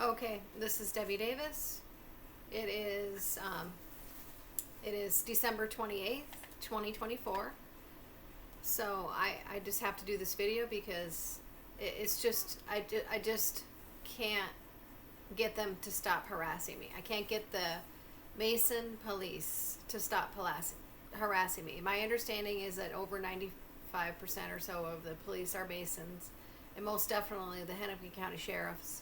Okay, this is Debbie Davis. It is December 28th, 2024. So I just have to do this video because it's just I just can't get them to stop harassing me. I can't get the Mason police to stop harassing me. My understanding is that over 95% or so of the police are Masons, and most definitely the Hennepin County Sheriffs.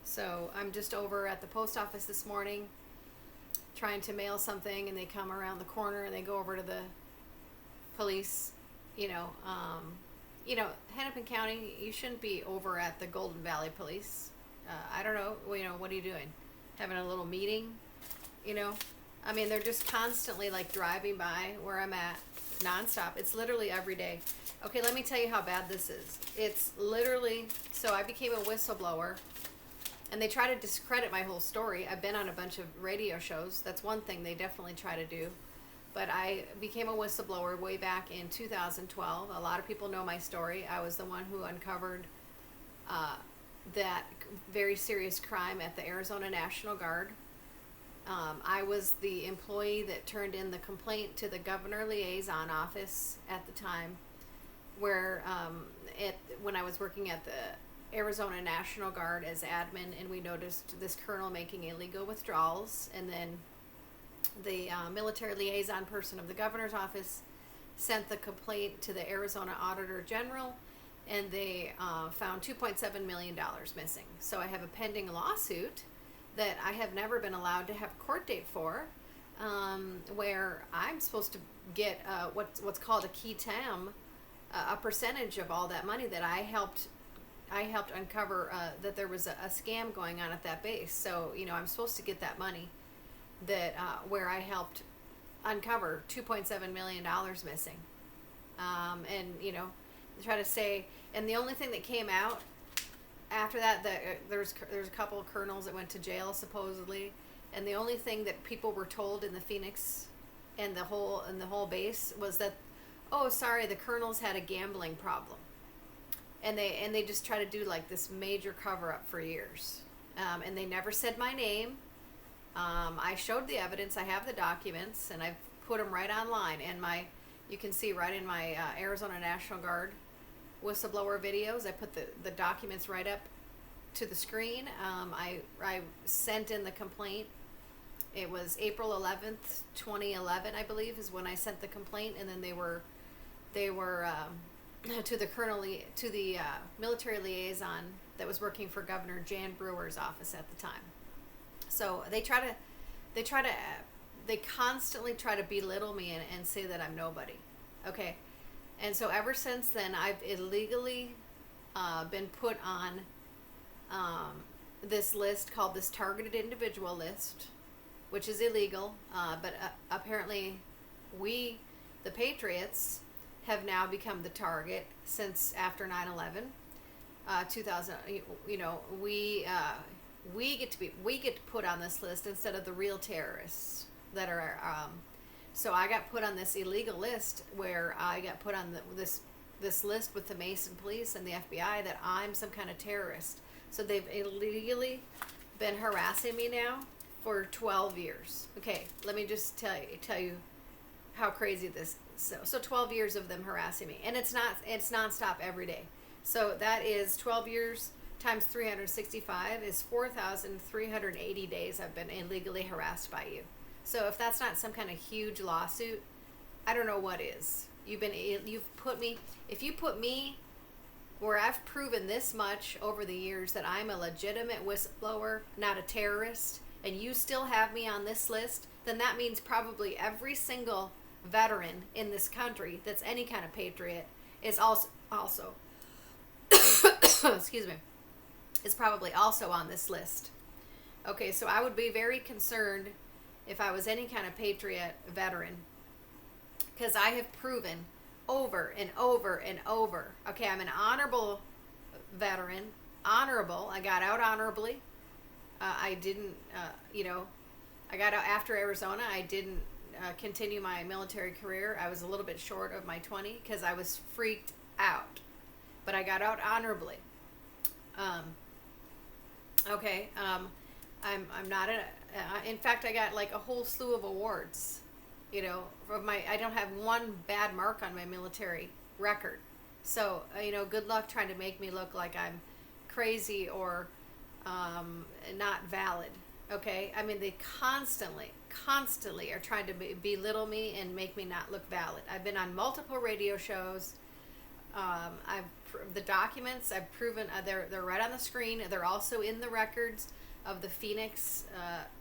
So I'm just over at the post office this morning trying to mail something, and they come around the corner and they go over to the police. Hennepin County, you shouldn't be over at the Golden Valley Police. I don't know, what are you doing? Having a little meeting? They're just constantly like driving by where I'm at nonstop. It's literally every day. Okay, let me tell you how bad this is. It's literally, so I became a whistleblower. And they try to discredit my whole story. I've been on a bunch of radio shows. That's one thing they definitely try to do. But I became a whistleblower way back in 2012. A lot of people know my story. I was the one who uncovered that very serious crime at the Arizona National Guard. I was the employee that turned in the complaint to the governor liaison office at the time, where when I was working at the Arizona National Guard as admin, and we noticed this colonel making illegal withdrawals, and then the military liaison person of the governor's office sent the complaint to the Arizona Auditor General, and they found $2.7 million missing. So I have a pending lawsuit that I have never been allowed to have a court date for, where I'm supposed to get what's called a key tam, a percentage of all that money that I helped uncover that there was a scam going on at that base. So, I'm supposed to get that money that where I helped uncover $2.7 million missing. Try to say, and the only thing that came out after that, there's a couple of colonels that went to jail supposedly, and the only thing that people were told in the Phoenix and the whole base was that, oh, sorry, the colonels had a gambling problem. And they just try to do like this major cover up for years, and they never said my name. I showed the evidence. I have the documents, and I've put them right online. And you can see right in my Arizona National Guard whistleblower videos. I put the documents right up to the screen. I sent in the complaint. It was April 11th, 2011, I believe, is when I sent the complaint, and then they were to the military liaison that was working for Governor Jan Brewer's office at the time. So they constantly try to belittle me and say that I'm nobody. Okay. And so ever since then, I've illegally been put on this list called this targeted individual list, which is illegal. But apparently we, the Patriots, have now become the target since after 9/11, 2000. We get to put on this list instead of the real terrorists that are. So I got put on this illegal list where I got put on this list with the Mason police and the FBI that I'm some kind of terrorist. So they've illegally been harassing me now for 12 years. Okay, let me just tell you how crazy this is. So 12 years of them harassing me, and it's nonstop every day. So that is 12 years times 365 is 4,380 days I've been illegally harassed by you. So if that's not some kind of huge lawsuit, I don't know what is. If you put me where I've proven this much over the years that I'm a legitimate whistleblower, not a terrorist, and you still have me on this list, then that means probably every single veteran in this country that's any kind of patriot is also excuse me, is probably also on this list. Okay, so I would be very concerned if I was any kind of patriot veteran, because I have proven over and over and over. Okay, I'm an honorable veteran. Honorable. I got out honorably. I didn't, I got out after Arizona. I didn't continue my military career. I was a little bit short of my 20 because I was freaked out. But I got out honorably. Okay. I'm not a. In fact, I got like a whole slew of awards. You know, for my I don't have one bad mark on my military record. So good luck trying to make me look like I'm crazy or not valid. Okay, I mean they constantly are trying to belittle me and make me not look valid. I've been on multiple radio shows. I've the documents I've proven they're right on the screen. They're also in the records of the Phoenix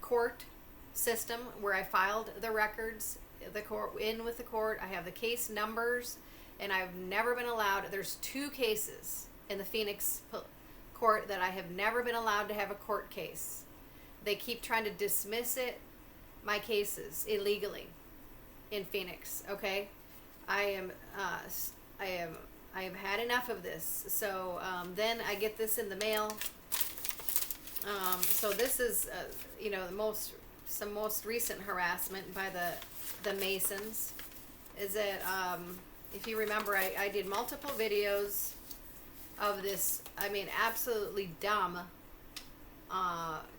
court system where I filed the records. The court in with the court. I have the case numbers, and I've never been allowed. There's 2 cases in the Phoenix court that I have never been allowed to have a court case. They keep trying to dismiss my cases illegally in Phoenix. Okay, I am I have had enough of this. So then I get this in the mail. So this is the most recent harassment by the Masons. Is that if you remember, I did multiple videos of this. I mean, absolutely dumb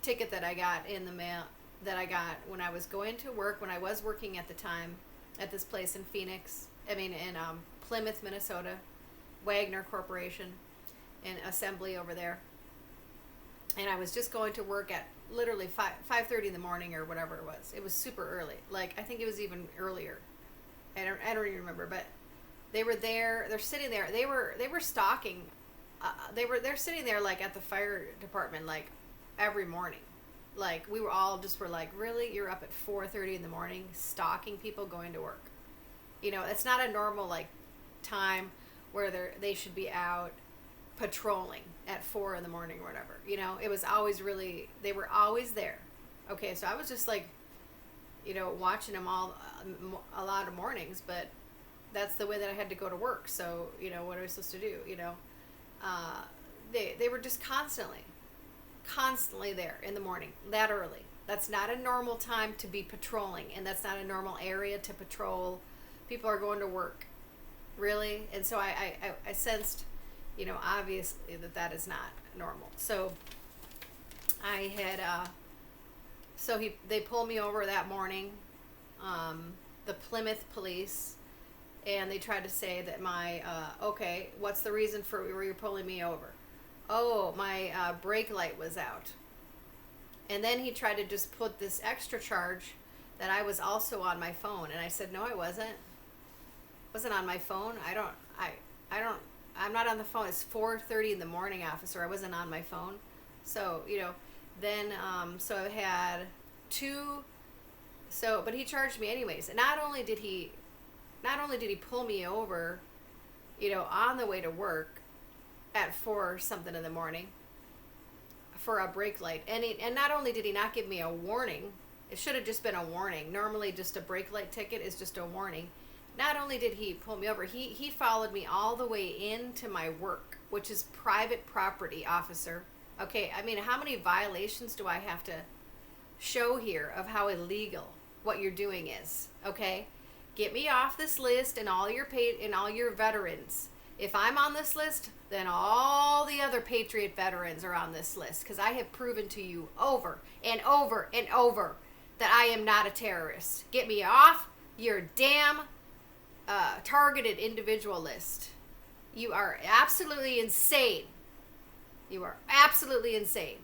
ticket that I got in the mail, that I got when I was going to work, when I was working at the time at this place in Phoenix. I mean, in Plymouth, Minnesota, Wagner Corporation, and assembly over there. And I was just going to work at literally 5:30 in the morning or whatever it was. It was super early. Like, I think it was even earlier. I don't even remember, but they were there. They're sitting there. They were stalking. They're sitting there like at the fire department like every morning. Like, we were all just were like, really? You're up at 4:30 in the morning stalking people going to work? It's not a normal like time where they should be out patrolling at 4 in the morning or whatever. It was always they were always there. Okay, so I was just like, watching them all a lot of mornings, but that's the way that I had to go to work. So what are we supposed to do? They were just constantly there in the morning that early. That's not a normal time to be patrolling, and that's not a normal area to patrol. People are going to work, really. And so I sensed, obviously that is not normal. So I had they pulled me over that morning, the Plymouth police, and they tried to say that okay, what's the reason for where you're pulling me over? Oh, my brake light was out. And then he tried to just put this extra charge that I was also on my phone, and I said, no, I wasn't on my phone. I'm not on the phone. It's 4:30 in the morning, officer. I wasn't on my phone. So, then, so I had 2, but he charged me anyways. And not only did he pull me over, on the way to work at 4 something in the morning for a brake light. And not only did he not give me a warning, it should have just been a warning. Normally just a brake light ticket is just a warning. Not only did he pull me over, he followed me all the way into my work, which is private property, officer. Okay, I mean, how many violations do I have to show here of how illegal what you're doing is? Okay, get me off this list and all your veterans. If I'm on this list, then all the other Patriot veterans are on this list, because I have proven to you over and over and over that I am not a terrorist. Get me off your damn targeted individual list. You are absolutely insane. You are absolutely insane.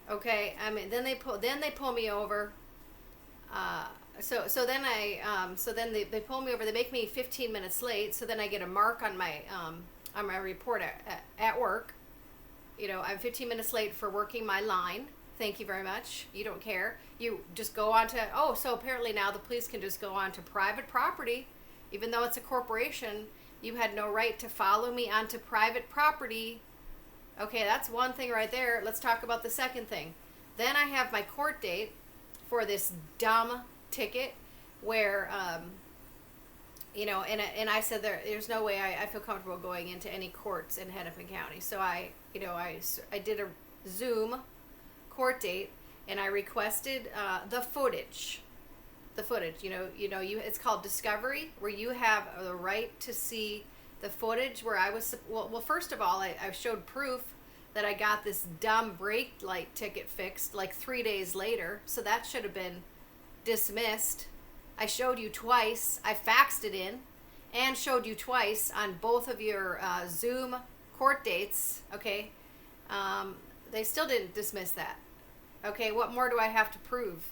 Okay, I mean, then they pull me over. So then they pull me over. They make me 15 minutes late. So then I get a mark on my report at work. I'm 15 minutes late for working my line. Thank you very much. You don't care. You just go on to, so apparently now the police can just go on to private property, even though it's a corporation. You had no right to follow me onto private property. Okay, that's one thing right there. Let's talk about the second thing. Then I have my court date for this dumb ticket where, and I said there's no way I feel comfortable going into any courts in Hennepin County. So I did a Zoom court date, and I requested the footage. It's called discovery, where you have the right to see the footage where I was. Well, first of all, I showed proof that I got this dumb brake light ticket fixed like 3 days later. So that should have been dismissed. I showed you twice. I faxed it in and showed you twice on both of your Zoom court dates. Okay. They still didn't dismiss that. Okay. What more do I have to prove?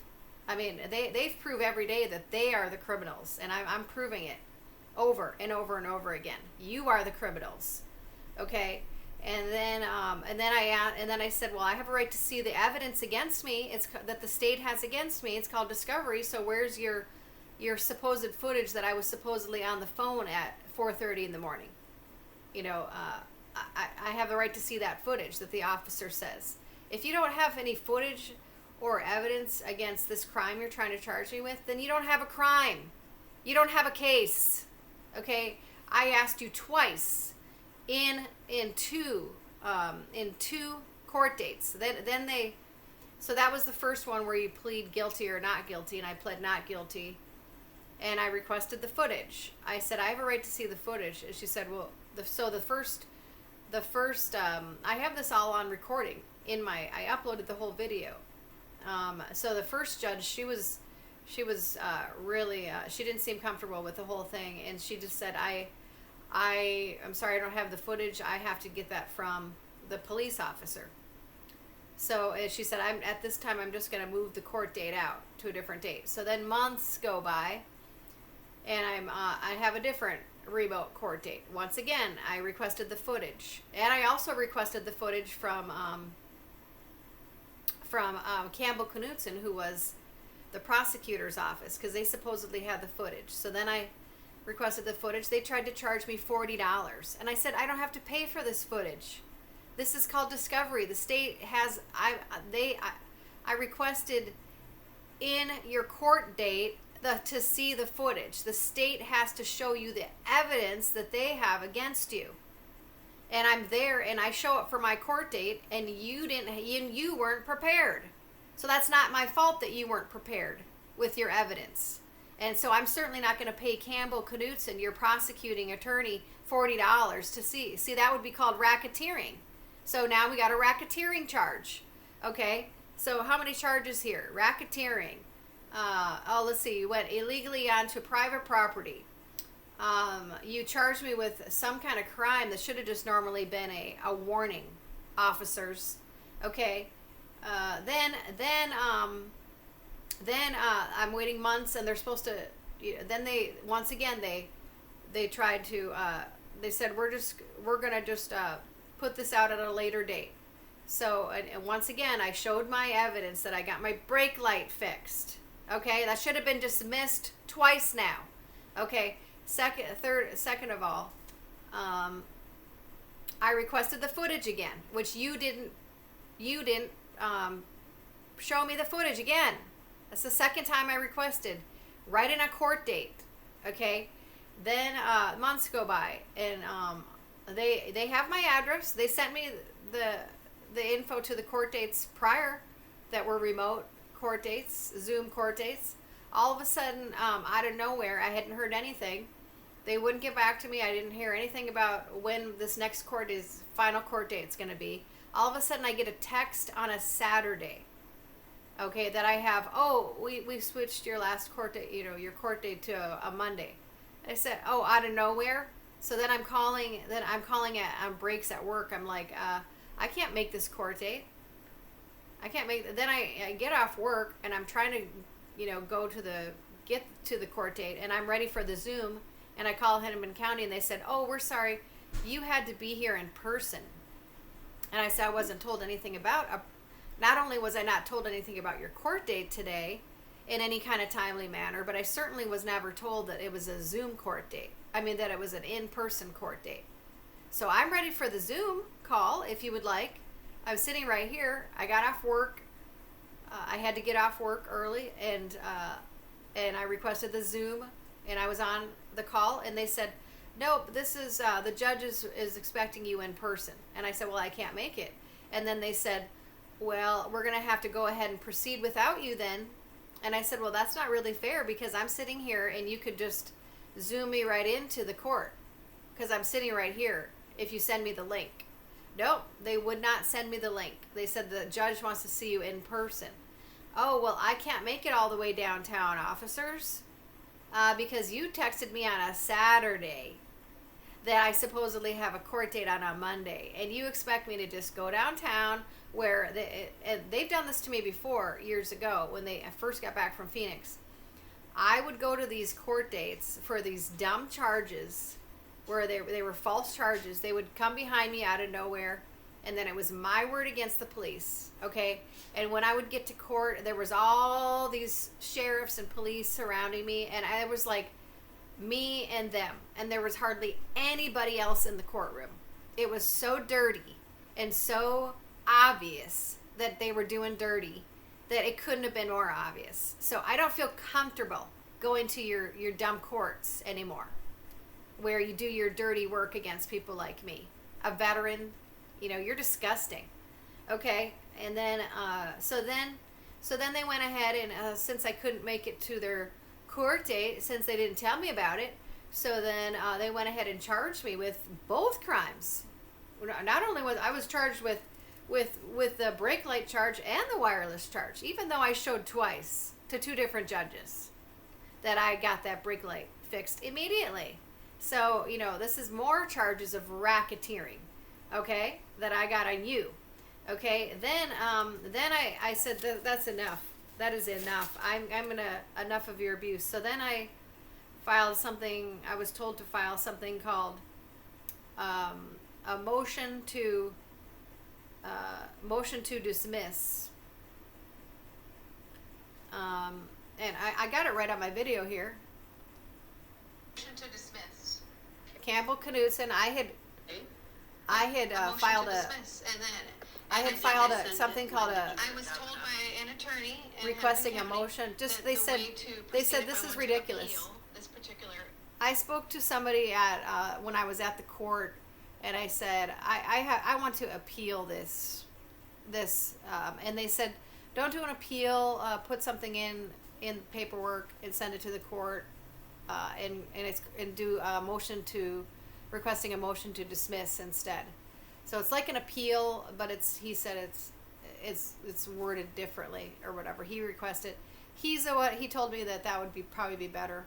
I mean, they've proved every day that they are the criminals, and I'm proving it over and over and over again. You are the criminals. Okay. And then I said, well, I have a right to see the evidence against me. It's that the state has against me. It's called discovery. So where's your supposed footage that I was supposedly on the phone at 4:30 in the morning? You know, I have the right to see that footage that the officer says. If you don't have any footage or evidence against this crime you're trying to charge me with, then you don't have a crime. You don't have a case. Okay? I asked you twice in two court dates. So that was the first one where you plead guilty or not guilty, and I pled not guilty, and I requested the footage. I said, I have a right to see the footage, and she said, well, the first I have this all on recording I uploaded the whole video. So the first judge, she was really she didn't seem comfortable with the whole thing, and she just said, I'm sorry, I don't have the footage. I have to get that from the police officer. So she said, at this time, I'm just going to move the court date out to a different date. So then months go by, and I have a different remote court date. Once again, I requested the footage, and I also requested the footage from Campbell Knutson, who was the prosecutor's office, because they supposedly had the footage. So then I requested the footage. They tried to charge me $40, and I said, I don't have to pay for this footage. This is called discovery. The state has I requested in your court date to see the footage. The state has to show you the evidence that they have against you. And I'm there, and I show up for my court date, and you weren't prepared. So that's not my fault that you weren't prepared with your evidence. And so I'm certainly not going to pay Campbell Knutson, your prosecuting attorney, $40 to see. See, that would be called racketeering. So now we got a racketeering charge. Okay, so how many charges here? Racketeering. Let's see. You went illegally onto private property. You charged me with some kind of crime that should have just normally been a warning, officers. Okay. Then I'm waiting months, and they're supposed to. Then they tried to. They said we're gonna just put this out at a later date. So and once again, I showed my evidence that I got my brake light fixed. Okay, that should have been dismissed twice now. Okay, second of all, I requested the footage again, which you didn't show me the footage again. That's the second time I requested, right in a court date. Okay, then months go by, and they have my address. They sent me the info to the court dates prior that were remote court dates, Zoom court dates. All of a sudden, out of nowhere, I hadn't heard anything. They wouldn't get back to me. I didn't hear anything about when this next final court date is going to be. All of a sudden, I get a text on a Saturday. Okay, that I have. Oh, we switched your last court date. Your court date to a Monday. I said, oh, out of nowhere. So then I'm calling. Then I'm calling on breaks at work. I'm like, I can't make this court date. I can't make. Then I get off work, and I'm trying to, get to the court date, and I'm ready for the Zoom, and I call Hennepin County, and they said, oh, we're sorry, you had to be here in person. And I said, I wasn't told anything about. Not only was I not told anything about your court date today, in any kind of timely manner, but I certainly was never told that it was a Zoom court date. I mean, that it was an in-person court date. So I'm ready for the Zoom call, if you would like. I was sitting right here. I got off work. I had to get off work early, and I requested the Zoom, and I was on the call, and they said, nope, this is, the judge is expecting you in person. And I said, well, I can't make it. And then they said, well, we're going to have to go ahead and proceed without you then. And I said, well, that's not really fair, because I'm sitting here, and you could just Zoom me right into the court, because I'm sitting right here if you send me the link. Nope, they would not send me the link. They said the judge wants to see you in person. Oh, well, I can't make it all the way downtown, officers, because you texted me on a Saturday that I supposedly have a court date on a Monday, and you expect me to just go downtown where they've done this to me before years ago when they first got back from Phoenix. I would go to these court dates for these dumb charges where they were false charges. They would come behind me out of nowhere, and then it was my word against the police, okay? And when I would get to court, there was all these sheriffs and police surrounding me, and I was like me and them, and there was hardly anybody else in the courtroom. It was so dirty and so obvious that they were doing dirty that it couldn't have been more obvious. So I don't feel comfortable going to your dumb courts anymore, where you do your dirty work against people like me, a veteran. You're disgusting. Okay, and then so then they went ahead and since I couldn't make it to their court date, since they didn't tell me about it, so then they went ahead and charged me with both crimes. Not only was I was charged with the brake light charge and the wireless charge, even though I showed twice to two different judges that I got that brake light fixed immediately. So, this is more charges of racketeering, okay, that I got on you. Okay, then I said that's enough. That is enough. I'm enough of your abuse. So then I filed something. I was told to file something called a motion to dismiss. And I got it right on my video here. Motion to dismiss. Campbell Knutson. I had filed something called a. I was told by an attorney requesting a motion. Just they said this is ridiculous. This particular. I spoke to somebody at when I was at the court, and I said I want to appeal this, and they said don't do an appeal. Put something in paperwork and send it to the court, and do a motion to requesting a motion to dismiss instead. So it's like an appeal, but he said it's worded differently or whatever. He requested. He told me that would probably be better.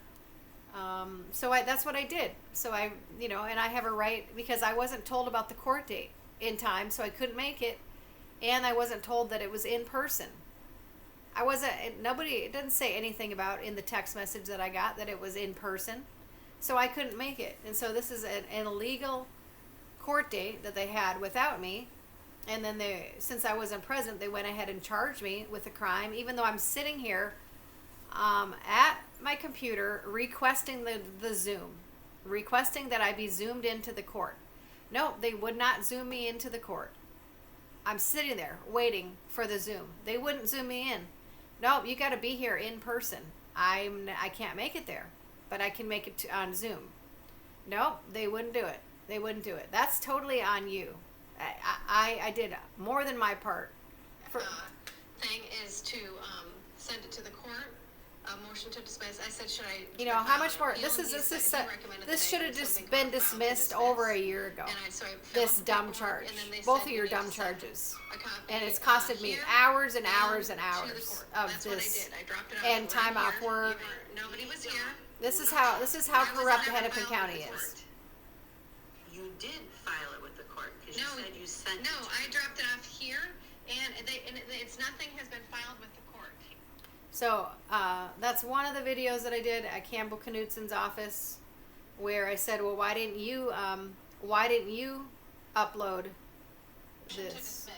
So that's what I did. So and I have a right because I wasn't told about the court date in time, so I couldn't make it, and I wasn't told that it was in person. It didn't say anything about in the text message that I got that it was in person, so I couldn't make it. And so this is an illegal court date that they had without me, and then since I wasn't present, they went ahead and charged me with a crime, even though I'm sitting here at my computer requesting the Zoom, requesting that I be zoomed into the court. No, they would not zoom me into the court. I'm sitting there waiting for the Zoom. They wouldn't zoom me in. No, you got to be here in person. I can't make it there, but I can make it on Zoom. No, they wouldn't do it. They wouldn't do it. That's totally on you. I did more than my part. Thing is to send it to the court. A motion to dismiss. I said, should I? How much more? This should have just been dismissed over a year ago. This dumb charge. Both of your dumb charges. And it's costed me hours and hours and hours of this. I dropped it off and time off work. Nobody was here. This is how corrupt Hennepin County is. You did file it with the court because you said you sent it. No, I dropped it off here, and it's nothing has been filed with the court. So that's one of the videos that I did at Campbell Knutson's office, where I said, "Well, why didn't you upload this?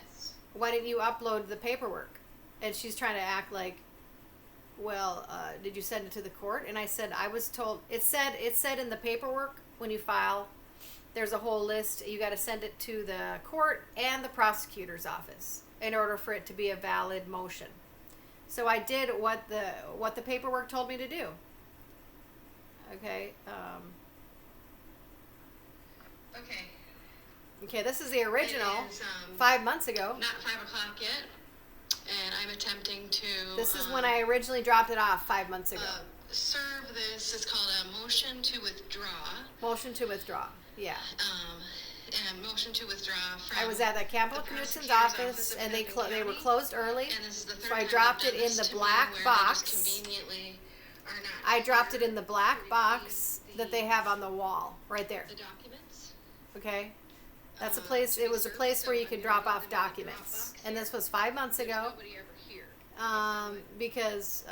Why didn't you upload the paperwork?" And she's trying to act like, "Well, did you send it to the court?" And I said, "I was told it said in the paperwork when you file, there's a whole list. You got to send it to the court and the prosecutor's office in order for it to be a valid motion." So I did what the paperwork told me to do. Okay. Okay, this is the original. It is, 5 months ago. Not 5 o'clock yet, and I'm attempting to. This is when I originally dropped it off 5 months ago. Serve this is called a motion to withdraw. Motion to withdraw. Yeah. motion to withdraw from. I was at that Campbell the Knutsen's prosecutor's office, of and they Hennepin were County. closed early. And this is the third So I time dropped they've it done in this the to me, black where they box. just conveniently are not I dropped it here in the black for box that they have on the wall right there. the documents. Okay, that's a place. It was a place where you could drop off documents, and this was 5 months There's ago. nobody ever here. Because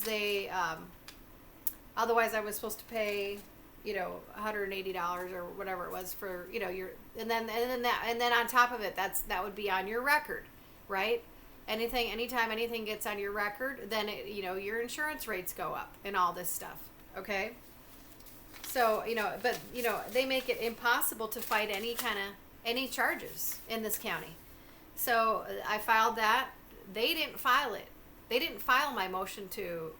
they otherwise I was supposed to pay, $180 or whatever it was for your and then on top of it that would be on your record, right? Anytime anything gets on your record, then your insurance rates go up and all this stuff. Okay. So, they make it impossible to fight any charges in this county. So I filed that. They didn't file it. They didn't file my motion to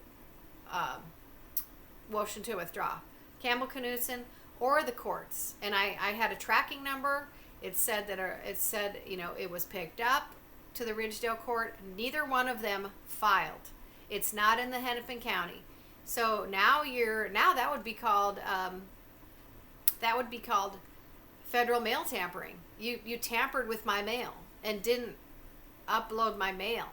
withdraw. Campbell Knutson or the courts. And I had a tracking number. It said it was picked up to the Ridgedale court. Neither one of them filed. It's not in the Hennepin County. So now that would be called federal mail tampering. You tampered with my mail and didn't upload my mail.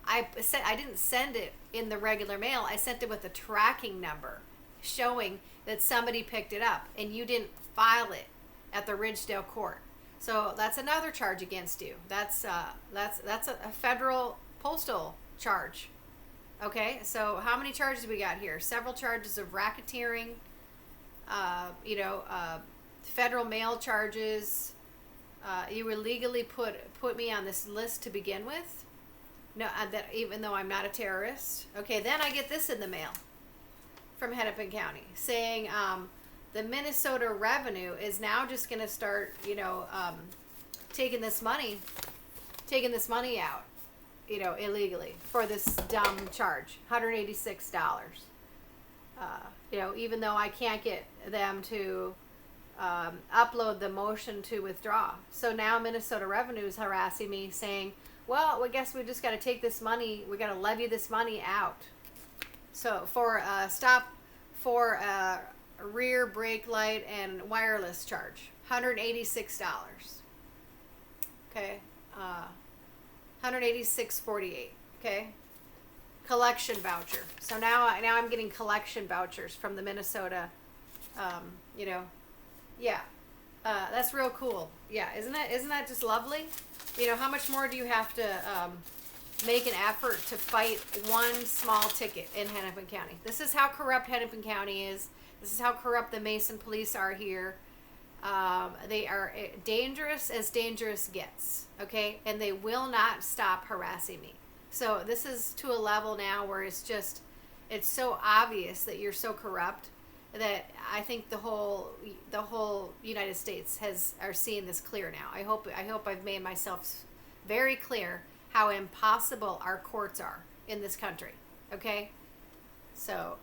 I didn't send it in the regular mail. I sent it with a tracking number showing that somebody picked it up, and you didn't file it at the Ridgedale court. So that's another charge against you. That's a federal postal charge. Okay, so how many charges we got here? Several charges of racketeering, federal mail charges. You illegally put me on this list to begin with. No, that even though I'm not a terrorist. Okay, then I get this in the mail from Hennepin County saying the Minnesota revenue is now just going to start, taking this money out, illegally for this dumb charge, $186. Even though I can't get them to upload the motion to withdraw. So now Minnesota Revenue is harassing me saying, well, I guess we just got to take this money, we got to levy this money out. So for a rear brake light and wireless charge, $186. Okay, $186.48. Okay, collection voucher. So now I'm getting collection vouchers from the Minnesota. Yeah, that's real cool. Yeah, isn't that just lovely? How much more do you have to make an effort to fight one small ticket in Hennepin County? This is how corrupt Hennepin County is. This is how corrupt the Mason police are here. They are dangerous as dangerous gets, okay? And they will not stop harassing me. So this is to a level now where it's so obvious that you're so corrupt that I think the whole United States are seeing this clear now. I hope I've made myself very clear how impossible our courts are in this country. Okay, so